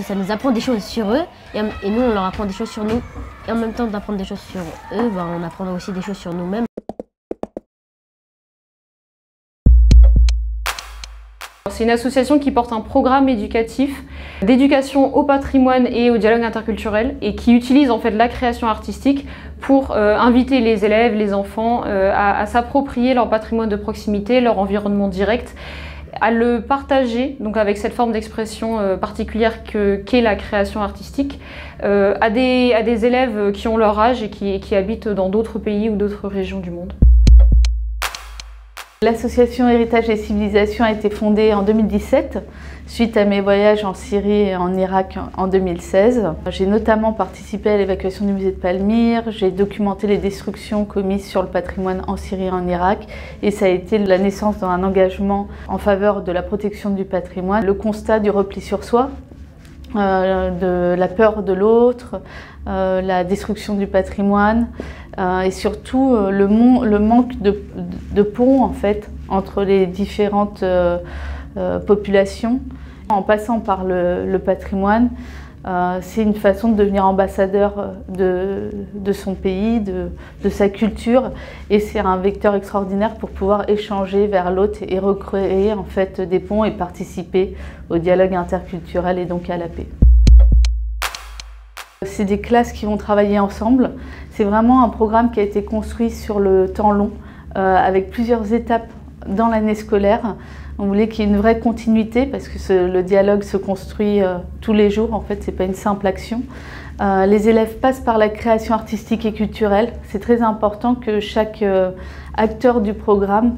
Ça nous apprend des choses sur eux et nous on leur apprend des choses sur nous. Et en même temps d'apprendre des choses sur eux, on apprend aussi des choses sur nous-mêmes. C'est une association qui porte un programme éducatif d'éducation au patrimoine et au dialogue interculturel et qui utilise en fait la création artistique pour inviter les élèves, les enfants à s'approprier leur patrimoine de proximité, leur environnement direct, à le partager donc avec cette forme d'expression particulière qu'est la création artistique à des élèves qui ont leur âge et qui habitent dans d'autres pays ou d'autres régions du monde. L'association Héritage et Civilisation a été fondée en 2017 suite à mes voyages en Syrie et en Irak en 2016. J'ai notamment participé à l'évacuation du musée de Palmyre, j'ai documenté les destructions commises sur le patrimoine en Syrie et en Irak et ça a été la naissance d'un engagement en faveur de la protection du patrimoine, le constat du repli sur soi, de la peur de l'autre, la destruction du patrimoine et surtout le manque de pont en fait, entre les différentes populations. En passant par le patrimoine, c'est une façon de devenir ambassadeur de son pays, de sa culture et c'est un vecteur extraordinaire pour pouvoir échanger vers l'autre et recréer en fait, des ponts et participer au dialogue interculturel et donc à la paix. C'est des classes qui vont travailler ensemble. C'est vraiment un programme qui a été construit sur le temps long, avec plusieurs étapes dans l'année scolaire. On voulait qu'il y ait une vraie continuité parce que le dialogue se construit tous les jours. En fait, c'est pas une simple action. Les élèves passent par la création artistique et culturelle. C'est très important que chaque acteur du programme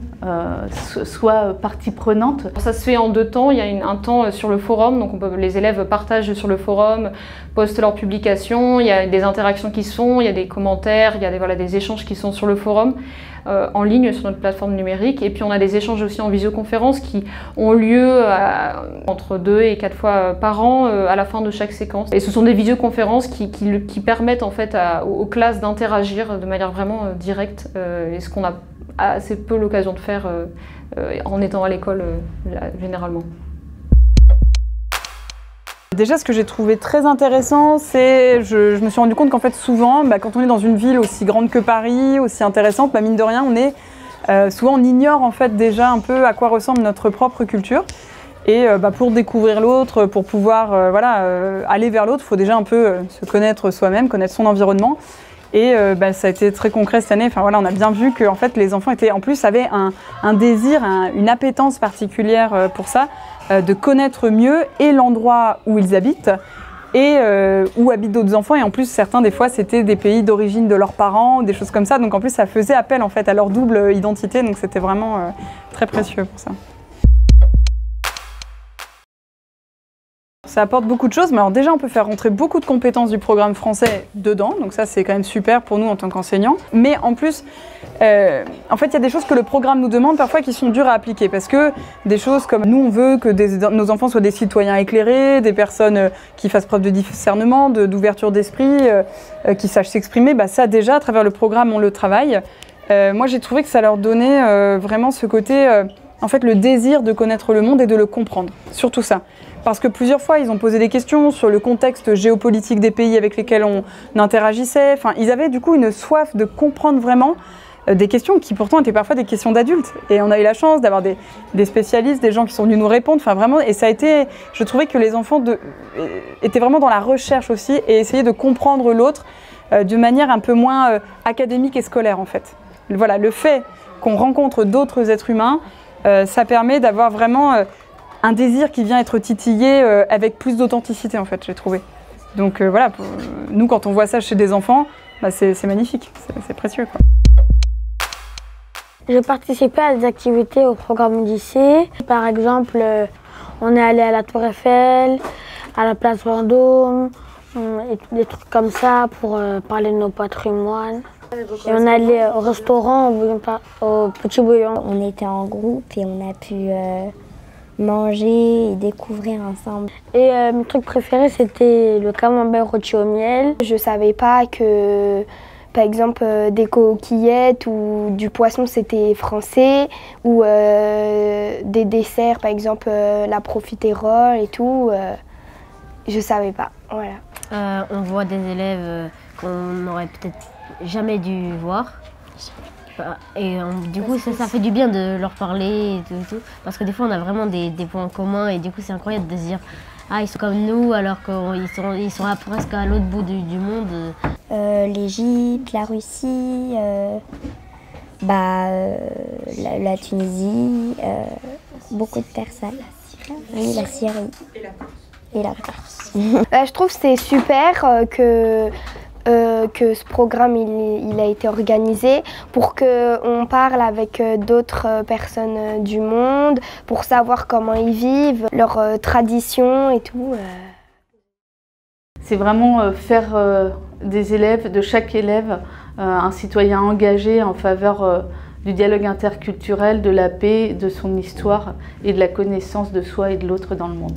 soit partie prenante. Ça se fait en deux temps. Il y a un temps sur le forum, donc les élèves partagent sur le forum, postent leurs publications, il y a des interactions qui se font, il y a des commentaires, il y a des échanges qui sont sur le forum, en ligne sur notre plateforme numérique. Et puis on a des échanges aussi en visioconférence qui ont lieu entre 2 et 4 fois par an à la fin de chaque séquence. Et ce sont des visioconférences qui permettent en fait aux classes d'interagir de manière vraiment directe, et ce qu'on a assez peu l'occasion de faire en étant à l'école généralement. Déjà, ce que j'ai trouvé très intéressant, c'est je me suis rendu compte qu'en fait souvent, quand on est dans une ville aussi grande que Paris, aussi intéressante, mine de rien, souvent on ignore en fait déjà un peu à quoi ressemble notre propre culture. Et pour découvrir l'autre, pour pouvoir aller vers l'autre, il faut déjà un peu se connaître soi-même, connaître son environnement. Et ça a été très concret cette année. Enfin, voilà, on a bien vu que en fait, les enfants avaient un désir, une appétence particulière pour ça, de connaître mieux et l'endroit où ils habitent et où habitent d'autres enfants. Et en plus, certains, des fois, c'était des pays d'origine de leurs parents, des choses comme ça. Donc en plus, ça faisait appel en fait, à leur double identité. Donc c'était vraiment très précieux pour ça. Ça apporte beaucoup de choses, mais alors déjà on peut faire rentrer beaucoup de compétences du programme français dedans, donc ça c'est quand même super pour nous en tant qu'enseignants. Mais en plus, en fait il y a des choses que le programme nous demande parfois qui sont dures à appliquer, parce que des choses comme nous on veut que nos enfants soient des citoyens éclairés, des personnes qui fassent preuve de discernement, d'ouverture d'esprit, qui sachent s'exprimer, ça déjà à travers le programme on le travaille. Moi j'ai trouvé que ça leur donnait vraiment ce côté, en fait le désir de connaître le monde et de le comprendre, surtout ça. Parce que plusieurs fois, ils ont posé des questions sur le contexte géopolitique des pays avec lesquels on interagissait. Enfin, ils avaient du coup une soif de comprendre vraiment des questions qui pourtant étaient parfois des questions d'adultes. Et on a eu la chance d'avoir des spécialistes, des gens qui sont venus nous répondre. Enfin, vraiment, et ça a été, je trouvais que les enfants étaient vraiment dans la recherche aussi et essayaient de comprendre l'autre de manière un peu moins académique et scolaire en fait. Voilà, le fait qu'on rencontre d'autres êtres humains, ça permet d'avoir vraiment un désir qui vient être titillé avec plus d'authenticité en fait, j'ai trouvé. Donc voilà, nous quand on voit ça chez des enfants, c'est magnifique, c'est précieux quoi. J'ai participé à des activités au programme lycée. Par exemple, on est allé à la Tour Eiffel, à la place Vendôme, et des trucs comme ça pour parler de nos patrimoines. Et on est allé au restaurant, au Petit Bouillon. On était en groupe et on a pu manger et découvrir ensemble. Et mon truc préféré, c'était le camembert rôti au miel. Je savais pas que, par exemple, des coquillettes ou du poisson, c'était français, ou des desserts, par exemple, la profiterole et tout. Je savais pas, voilà. On voit des élèves qu'on n'aurait peut-être jamais dû voir. Et du coup, ça fait du bien de leur parler et tout. Parce que des fois, on a vraiment des points communs et du coup, c'est incroyable de se dire ah, ils sont comme nous alors qu'ils sont presque à l'autre bout du monde. L'Égypte, la Russie, la Tunisie, beaucoup de terres sales. Oui, la Syrie. Et la Corse. Je trouve que c'est super que ce programme il a été organisé pour qu'on parle avec d'autres personnes du monde, pour savoir comment ils vivent, leurs traditions et tout. C'est vraiment faire des élèves, de chaque élève, un citoyen engagé en faveur du dialogue interculturel, de la paix, de son histoire et de la connaissance de soi et de l'autre dans le monde.